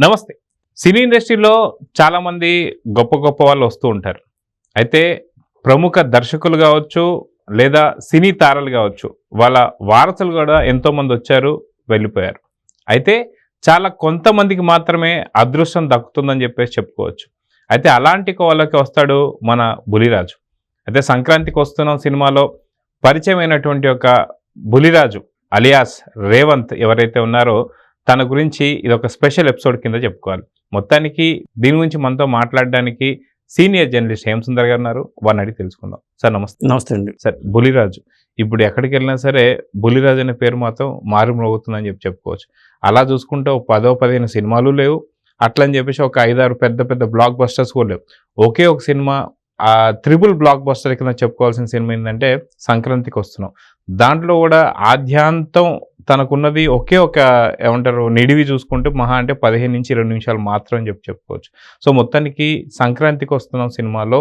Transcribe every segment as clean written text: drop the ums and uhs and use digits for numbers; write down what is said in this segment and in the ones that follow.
నమస్తే. సినీ ఇండస్ట్రీలో చాలామంది గొప్ప గొప్ప వాళ్ళు వస్తూ ఉంటారు. అయితే ప్రముఖ దర్శకులు కావచ్చు, లేదా సినీ తారలు కావచ్చు, వాళ్ళ వారసులు కూడా ఎంతోమంది వచ్చారు, వెళ్ళిపోయారు. అయితే చాలా కొంతమందికి మాత్రమే అదృష్టం దక్కుతుందని చెప్పేసి చెప్పుకోవచ్చు. అయితే అలాంటి వాళ్ళకి వస్తాడు మన బులిరాజు. అయితే సంక్రాంతికి వస్తున్నాం సినిమాలో పరిచయమైనటువంటి ఒక బులిరాజు అలియాస్ రేవంత్ ఎవరైతే ఉన్నారో తన గురించి ఇది ఒక స్పెషల్ ఎపిసోడ్ కింద చెప్పుకోవాలి. మొత్తానికి దీని గురించి మనతో మాట్లాడడానికి సీనియర్ జర్నలిస్ట్ హేమసుందర్ గారు ఉన్నారు. వారిని అడిగి తెలుసుకుందాం. సార్ నమస్తే. నమస్తే అండి. సార్, బులిరాజు ఇప్పుడు ఎక్కడికి వెళ్ళినా సరే బులిరాజు అనే పేరు మాత్రం మారుమ్రోగుతుందని చెప్పుకోవచ్చు. అలా చూసుకుంటే 10-15 సినిమాలు లేవు, అట్లని చెప్పేసి ఒక 5-6 పెద్ద పెద్ద బ్లాక్ బస్టర్స్ కూడా లేవు. ఒకే ఒక సినిమా ట్రిపుల్ బ్లాక్ బస్టర్ కింద చెప్పుకోవాల్సిన సినిమా ఏంటంటే సంక్రాంతికి వస్తున్నాం. దాంట్లో కూడా ఆద్యాంతం తనకున్నది ఒకే ఒక ఏమంటారు నిడివి చూసుకుంటే మహా అంటే 15-20 నిమిషాలు మాత్రం చెప్పుకోవచ్చు. సో మొత్తానికి సంక్రాంతికి వస్తున్నాం సినిమాలో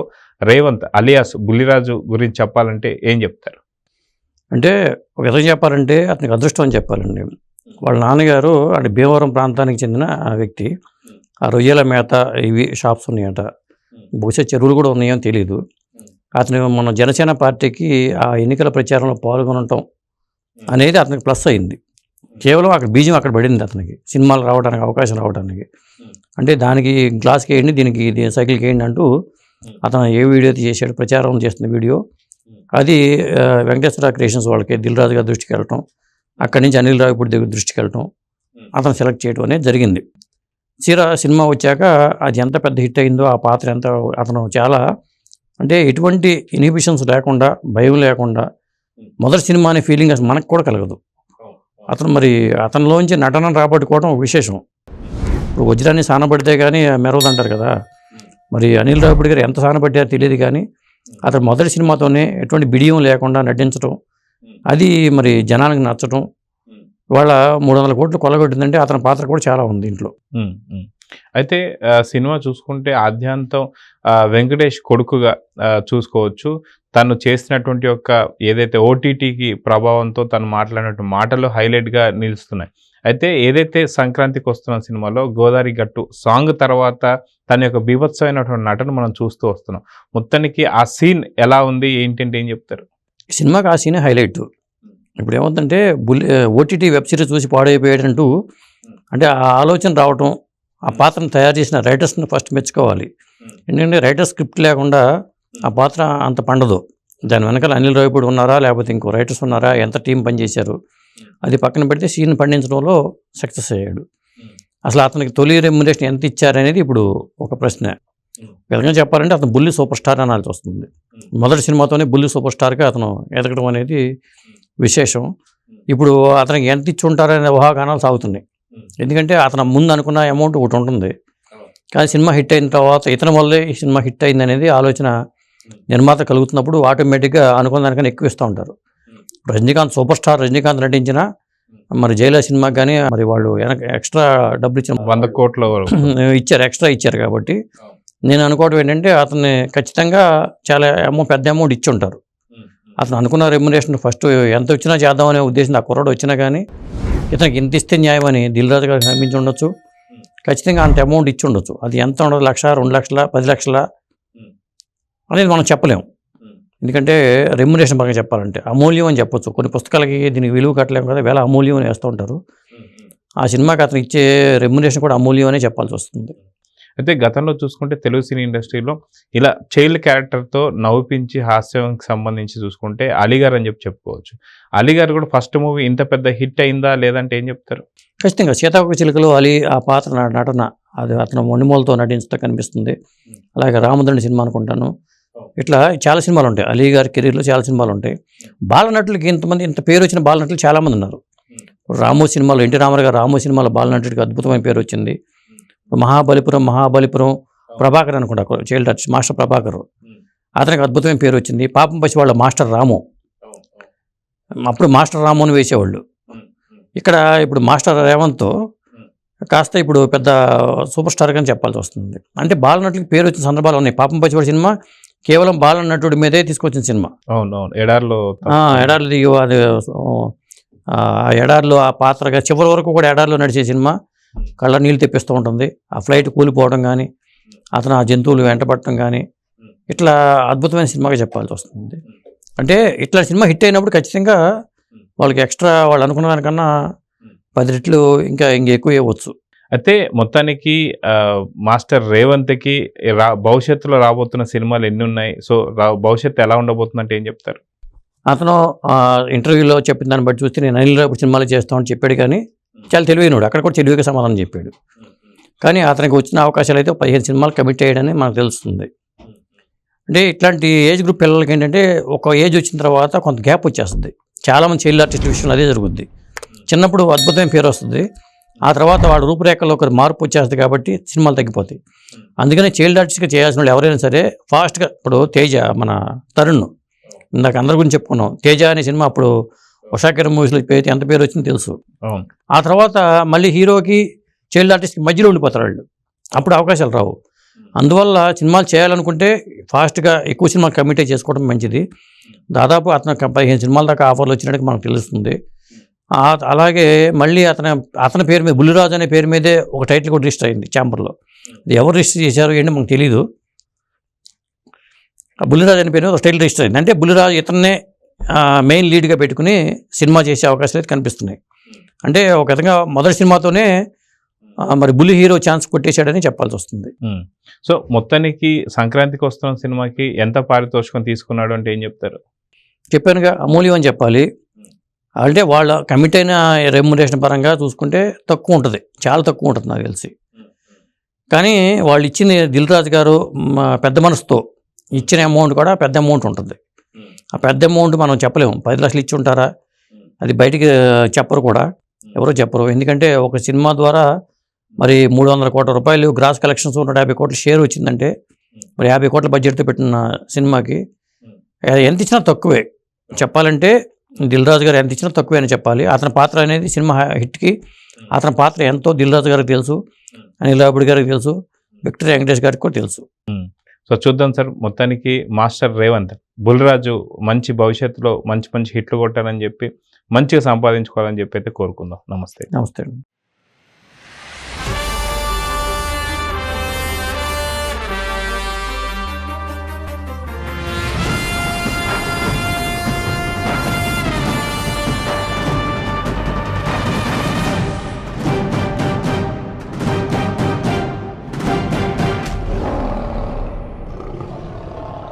రేవంత్ అలియాస్ బులిరాజు గురించి చెప్పాలంటే ఏం చెప్తారు? అంటే ఒక విధంగా చెప్పాలంటే అతనికి అదృష్టం అని చెప్పాలండి. వాళ్ళ నాన్నగారు అంటే భీమవరం ప్రాంతానికి చెందిన ఆ వ్యక్తి. ఆ రొయ్యల మేత ఇవి షాప్స్ ఉన్నాయట, బహుశా చెరువులు కూడా ఉన్నాయని తెలియదు. అతను మన జనసేన పార్టీకి ఆ ఎన్నికల ప్రచారంలో పాల్గొనటం అనేది అతనికి ప్లస్ అయింది. కేవలం అక్కడ బీజం అక్కడ పడింది అతనికి, సినిమాలు రావడానికి అవకాశం రావడానికి. అంటే దానికి గ్లాస్కి వేయండి, దీనికి సైకిల్కి వేయండి అంటూ అతను ఏ వీడియో అయితే చేశాడు, ప్రచారం చేస్తున్న వీడియో, అది వెంకటేశ్వర క్రియేషన్స్ వాళ్ళకి దిల్ రాజు గారి దృష్టికి వెళ్ళటం, అక్కడి నుంచి అనిల్ రావిపూడి దగ్గర దృష్టికి వెళ్ళటం, అతను సెలెక్ట్ చేయడం అనేది జరిగింది. సినిమా వచ్చాక అది ఎంత పెద్ద హిట్ అయిందో, ఆ పాత్ర ఎంత అతను చాలా అంటే ఎటువంటి ఇన్హిబిషన్స్ లేకుండా, భయం లేకుండా మొదటి సినిమా అనే ఫీలింగ్ అసలు మనకు కూడా కలగదు. అతను మరి అతనిలోంచి నటన రాబట్టుకోవడం ఒక విశేషం. ఇప్పుడు వజ్రాన్ని సానపడితే కానీ మెరవదు అంటారు కదా. మరి అనిల్ రావిపూడి గారు ఎంత సానపడ్డారో తెలియదు కానీ అతను మొదటి సినిమాతోనే ఎటువంటి బిడియం లేకుండా నటించడం, అది మరి జనానికి నచ్చడం, వాళ్ళ 300 కోట్లు కొల్లగొట్టిందంటే అతని పాత్ర కూడా చాలా ఉంది ఇంట్లో. అయితే సినిమా చూసుకుంటే ఆద్యాంతం వెంకటేష్ కొడుకుగా చూసుకోవచ్చు. తను చేసినటువంటి యొక్క ఏదైతే ఓటీటీకి ప్రభావంతో తను మాట్లాడినటువంటి మాటలు హైలైట్గా నిలుస్తున్నాయి. అయితే ఏదైతే సంక్రాంతికి వస్తున్న సినిమాలో గోదావరి గట్టు సాంగ్ తర్వాత తన యొక్క బీభత్సమైనటువంటి నటన మనం చూస్తూ వస్తున్నాం. మొత్తానికి ఆ సీన్ ఎలా ఉంది ఏంటంటే ఏం చెప్తారు? సినిమాకి ఆ సీనే హైలైట్. ఇప్పుడు ఏమవుతుందంటే ఓటీటీ వెబ్ సిరీస్ చూసి పాడైపోయాడంటూ అంటే ఆ ఆలోచన రావటం, ఆ పాత్రను తయారు చేసిన రైటర్స్ని ఫస్ట్ మెచ్చుకోవాలి. ఎందుకంటే రైటర్ స్క్రిప్ట్ లేకుండా ఆ పాత్ర అంత పండదు. దాని వెనకాల అనిల్ రావిపూడి ఉన్నారా, లేకపోతే ఇంకో రైటర్స్ ఉన్నారా, ఎంత టీం పనిచేశారు, అది పక్కన పెడితే సీన్ పండించడంలో సక్సెస్ అయ్యాడు. అసలు అతనికి తొలి రెమ్యునరేషన్ ఎంత ఇచ్చారనేది ఇప్పుడు ఒక ప్రశ్న. విధంగా చెప్పాలంటే అతను బుల్లి సూపర్ స్టార్ అనాల్సి వస్తుంది. మొదటి సినిమాతోనే బుల్లి సూపర్ స్టార్గా అతను ఎదగడం అనేది విశేషం. ఇప్పుడు అతనికి ఎంత ఇచ్చి ఉంటారనే ఊహాగానాలు సాగుతున్నాయి. ఎందుకంటే అతను ముందు అనుకున్న అమౌంట్ ఒకటి ఉంటుంది, కానీ సినిమా హిట్ అయిన తర్వాత ఇతని వల్లే ఈ సినిమా హిట్ అయింది అనేది ఆలోచన నిర్మాత కలుగుతున్నప్పుడు ఆటోమేటిక్గా అనుకున్న దానికన్నా ఎక్కువ ఇస్తూ ఉంటారు. రజనీకాంత్ సూపర్ స్టార్ రజనీకాంత్ నటించిన మరి జైలా సినిమాకి కానీ మరి వాళ్ళు ఎక్స్ట్రా డబ్బులు ఇచ్చిన 100 కోట్లు ఇచ్చారు, ఎక్స్ట్రా ఇచ్చారు. కాబట్టి నేను అనుకోవడం ఏంటంటే అతన్ని ఖచ్చితంగా చాలా పెద్ద అమౌంట్ ఇచ్చి ఉంటారు. అతను అనుకున్న రెమ్యునరేషన్ ఫస్ట్ ఎంత వచ్చినా చేద్దామనే ఉద్దేశం ఆ కుర్రాడు వచ్చినా కానీ ఇతనికి ఇంత ఇస్తే న్యాయం అని దిల్ రాజు గారికి అనిపించి ఉండొచ్చు. ఖచ్చితంగా అంత అమౌంట్ ఇచ్చి ఉండొచ్చు. అది ఎంత ఉండదు, 1 లక్ష, 2 లక్షల, 10 లక్షల అనేది మనం చెప్పలేము. ఎందుకంటే రెమ్యునరేషన్ బాగా చెప్పాలంటే అమూల్యం అని చెప్పొచ్చు. కొన్ని పుస్తకాలకి దీనికి విలువ కట్టలేము కదా, వేళ అమూల్యం అని వేస్తూ ఉంటారు. ఆ సినిమాకి అతను ఇచ్చే రెమ్యునరేషన్ కూడా అమూల్యం అనే చెప్పాల్సి వస్తుంది. అయితే గతంలో చూసుకుంటే తెలుగు సినీ ఇండస్ట్రీలో ఇలా చైల్డ్ క్యారెక్టర్తో నవ్వించి హాస్యంకి సంబంధించి చూసుకుంటే అలీగారు అని చెప్పుకోవచ్చు. అలీగారు కూడా ఫస్ట్ మూవీ ఇంత పెద్ద హిట్ అయిందా లేదంటే ఏం చెప్తారు? ఖచ్చితంగా సీతాకోక చిలుకలో అలీ ఆ పాత్ర నటన అది అతను మొండిమూలతో నటించడం కనిపిస్తుంది. అలాగే రామదండ్రి సినిమా అనుకుంటాను. ఇట్లా చాలా సినిమాలు ఉంటాయి. అలీ గారి కెరీర్లో చాలా సినిమాలు ఉంటాయి. బాలనటులకి ఇంత పేరు వచ్చిన బాలనటులు చాలామంది ఉన్నారు. రాము సినిమాలో ఎన్టీ రామారావు గారు రాము సినిమాలో బాలనటుడికి అద్భుతమైన పేరు వచ్చింది. మహాబలిపురం ప్రభాకర్ అనుకుంటా, చైల్డ్ ఆర్టిస్ట్ మాస్టర్ ప్రభాకర్, అతనికి అద్భుతమైన పేరు వచ్చింది. పాపం పసి వాళ్ళ మాస్టర్ రాము, అప్పుడు మాస్టర్ రాము అని వేసేవాళ్ళు. ఇక్కడ ఇప్పుడు మాస్టర్ రేవంత్ కాస్త ఇప్పుడు పెద్ద సూపర్ స్టార్గా చెప్పాల్సి వస్తుంది. అంటే బాలనటులకి పేరు వచ్చిన సందర్భాలు ఉన్నాయి. పాపం పసివాడి సినిమా కేవలం బాలనటుడి మీదే తీసుకొచ్చిన సినిమా. అవునవును, ఎడారిలో అది ఎడారిలో ఆ పాత్రగా చివరి వరకు కూడా ఎడారిలో నడిచే సినిమా. కళ్ళ నీళ్ళు తెప్పిస్తూ ఉంటుంది. ఆ ఫ్లైట్ కూలిపోవడం కానీ, అతను ఆ జంతువులు వెంటబడటం కానీ, ఇట్లా అద్భుతమైన సినిమాగా చెప్పాల్సి వస్తుంది. అంటే ఇట్లా సినిమా హిట్ అయినప్పుడు ఖచ్చితంగా వాళ్ళకి ఎక్స్ట్రా వాళ్ళు అనుకున్న దానికన్నా 10 రెట్లు ఇంకా ఎక్కువ ఇవ్వచ్చు. అయితే మొత్తానికి మాస్టర్ రేవంత్కి భవిష్యత్తులో రాబోతున్న సినిమాలు ఎన్ని ఉన్నాయి? సో భవిష్యత్తు ఎలా ఉండబోతుందంటే ఏం చెప్తారు? అతను ఇంటర్వ్యూలో చెప్పిన దాన్ని బట్టి చూస్తే నేను అనిల్ రావిపూడి సినిమాలు చేస్తామని చెప్పాడు, కానీ చాలా తెలివైనడు, అక్కడ కూడా తెలివిగా సమాధానం చెప్పాడు. కానీ అతనికి వచ్చిన అవకాశాలు అయితే 15 సినిమాలు కమిట్ అయ్యాడని మనకు తెలుస్తుంది. అంటే ఇట్లాంటి ఏజ్ గ్రూప్ పిల్లలకి ఏంటంటే ఒక ఏజ్ వచ్చిన తర్వాత కొంత గ్యాప్ వచ్చేస్తుంది. చాలామంది చైల్డ్ ఆర్టిస్ట్ విషయంలో అదే జరుగుద్ది. చిన్నప్పుడు అద్భుతమైన పేరు వస్తుంది, ఆ తర్వాత వాడు రూపురేఖల్లో ఒక మార్పు వచ్చేస్తుంది కాబట్టి సినిమాలు తగ్గిపోతాయి. అందుకని చైల్డ్ ఆర్టిస్ట్గా చేయాల్సిన వాళ్ళు ఎవరైనా సరే ఫాస్ట్గా, ఇప్పుడు తేజ మన తరుణ్, ఇందాక అందరి గురించి చెప్పుకున్నాం, తేజ అనే సినిమా అప్పుడు ఉషాకిరణ్ మూవీస్లో పేరు ఎంత పేరు వచ్చిందో తెలుసు. ఆ తర్వాత మళ్ళీ హీరోకి చైల్డ్ ఆర్టిస్ట్కి మధ్యలో ఉండిపోతారు వాళ్ళు, అప్పుడు అవకాశాలు రావు. అందువల్ల సినిమాలు చేయాలనుకుంటే ఫాస్ట్గా ఎక్కువ సినిమాలు కమిట్ చేసుకోవడం మంచిది. దాదాపు అతను 15 సినిమాల దాకా ఆఫర్లు వచ్చినట్టు మనకు తెలుస్తుంది. అలాగే మళ్ళీ అతని పేరు మీద బుల్లిరాజు అనే పేరు మీదే ఒక టైటిల్ కూడా రిజిస్టర్ అయింది ఛాంబర్లో. ఇది ఎవరు రిజిస్టర్ చేశారు ఏంటి మనకు తెలీదు. బుల్లిరాజు అనే పేరు మీద ఒక టైటిల్ రిజిస్టర్ అయింది. అంటే బుల్లిరాజు ఇతన్నే మెయిన్ లీడ్గా పెట్టుకుని సినిమా చేసే అవకాశాలు అయితే కనిపిస్తున్నాయి. అంటే ఒక విధంగా మొదటి సినిమాతోనే మరి బుల్లి హీరో ఛాన్స్ కొట్టేశాడని చెప్పాల్సి వస్తుంది. సో మొత్తానికి సంక్రాంతికి వస్తున్న సినిమాకి ఎంత పారితోషికం తీసుకున్నాడు అంటే ఏం చెప్తారు? చెప్పానుగా, అమూల్యం అని చెప్పాలి. అంటే వాళ్ళ కమిట్ అయిన రెమ్యునరేషన్ పరంగా చూసుకుంటే తక్కువ ఉంటుంది, చాలా తక్కువ ఉంటుంది నాకు తెలిసి. కానీ వాళ్ళు ఇచ్చిన దిల్ రాజు గారు పెద్ద మనసుతో ఇచ్చిన అమౌంట్ కూడా పెద్ద అమౌంట్ ఉంటుంది. ఆ పెద్ద అమౌంట్ మనం చెప్పలేము, 10 లక్షలు ఇచ్చి ఉంటారా, అది బయటికి చెప్పరు కూడా, ఎవరో చెప్పరు. ఎందుకంటే ఒక సినిమా ద్వారా మరి 300 కోట్ల రూపాయలు గ్రాస్ కలెక్షన్స్ 150 కోట్ల షేర్ వచ్చిందంటే, మరి 50 కోట్ల బడ్జెట్తో పెట్టిన సినిమాకి ఎంత ఇచ్చినా తక్కువే. చెప్పాలంటే దిల్ రాజు గారు ఎంత ఇచ్చినా తక్కువే అని చెప్పాలి. అతని పాత్ర అనేది సినిమా హిట్కి అతని పాత్ర ఎంతో దిల్ రాజు గారికి తెలుసు, అనిల్ రావిపూడి గారికి తెలుసు, విక్టర్ వెంకటేష్ గారికి కూడా తెలుసు. సో చూద్దాం సార్, మొత్తానికి మాస్టర్ రేవంత్ బుల్లిరాజు మంచి భవిష్యత్తులో మంచి హిట్లు కొట్టాలని చెప్పి మంచిగా సంపాదించుకోవాలని చెప్పి అయితే కోరుకుందాం. నమస్తే. నమస్తే అండి.